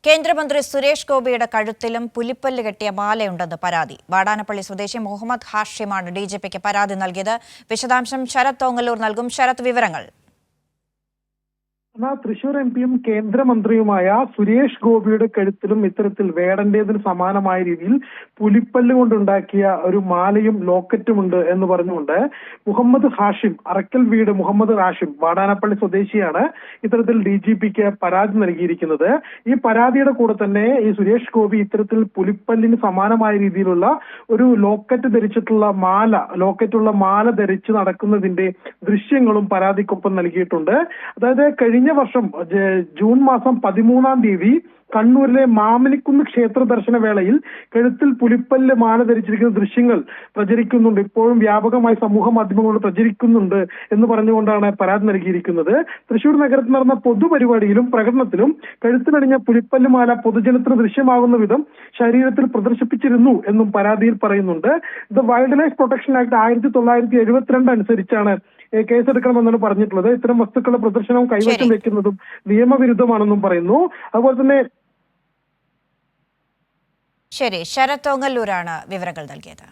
കേന്ദ്രമന്ത്രി സുരേഷ് ഗോപിയുടെ കഴുത്തിലും പുലിപ്പല്ല് കെട്ടിയ മാലയുണ്ടെന്ന് പരാതി. വാടാനപ്പള്ളി സ്വദേശി മുഹമ്മദ് ഹാഷിമാണ് ഡിജിപിക്ക് പരാതി നൽകിയത്. വിശദാംശം ശരത് തോങ്ങല്ലൂർ നൽകും. ശരത്, വിവരങ്ങൾ. തൃശൂർ എംപിയും കേന്ദ്രമന്ത്രിയുമായ സുരേഷ് ഗോപിയുടെ കഴുത്തിലും ഇത്തരത്തിൽ വേടന്റേതിന് സമാനമായ രീതിയിൽ പുലിപ്പല്ല് കൊണ്ടുണ്ടാക്കിയ ഒരു മാലയും ലോക്കറ്റുമുണ്ട് എന്ന് പറഞ്ഞുകൊണ്ട് മുഹമ്മദ് ഹാഷിം, അറക്കൽ വീട് മുഹമ്മദ് ഹാഷിം, വാടാനപ്പള്ളി സ്വദേശിയാണ് ഇത്തരത്തിൽ ഡിജിപിക്ക് പരാതി നൽകിയിരിക്കുന്നത്. ഈ പരാതിയുടെ കൂടെ തന്നെ ഈ സുരേഷ് ഗോപി ഇത്തരത്തിൽ പുലിപ്പല്ലിന് സമാനമായ രീതിയിലുള്ള ഒരു ലോക്കറ്റുള്ള മാല ധരിച്ച് നടക്കുന്നതിന്റെ ദൃശ്യങ്ങളും പരാതിക്കൊപ്പം നൽകിയിട്ടുണ്ട്. അതായത് കഴിഞ്ഞ വർഷം ജൂൺ മാസം 13-ാം തീയതി കണ്ണൂരിലെ മാമനിക്കുന്ന് ക്ഷേത്ര ദർശന വേളയിൽ കഴുത്തിൽ പുലിപ്പല്ല് മാല ധരിച്ചിരിക്കുന്ന ദൃശ്യങ്ങൾ പ്രചരിക്കുന്നുണ്ട്. ഇപ്പോഴും വ്യാപകമായി സമൂഹ മാധ്യമങ്ങളോട് പ്രചരിക്കുന്നുണ്ട് എന്ന് പറഞ്ഞുകൊണ്ടാണ് പരാതി നൽകിയിരിക്കുന്നത്. തൃശൂർ നഗരത്തിൽ നടന്ന പൊതുപരിപാടിയിലും പ്രകടനത്തിലും കഴുത്തിലണിഞ്ഞ പുലിപ്പല്ല് മാല പൊതുജനത്തിന് ദൃശ്യമാകുന്ന വിധം ശരീരത്തിൽ പ്രദർശിപ്പിച്ചിരുന്നു എന്നും പരാതിയിൽ പറയുന്നുണ്ട്. ഇത് വൈൽഡ് ലൈഫ് പ്രൊട്ടക്ഷൻ ആക്ട് 1972 അനുസരിച്ചാണ് കേസെടുക്കണമെന്നാണ് പറഞ്ഞിട്ടുള്ളത്. ഇത്തരം വസ്തുക്കളുടെ പ്രദർശനവും കൈവശം വെക്കുന്നതും നിയമവിരുദ്ധമാണെന്നും പറയുന്നു. അതുപോലെ തന്നെ ശരി, ശരത് തോങ്ങല്ലൂരാണ് വിവരങ്ങൾ നൽകിയത്.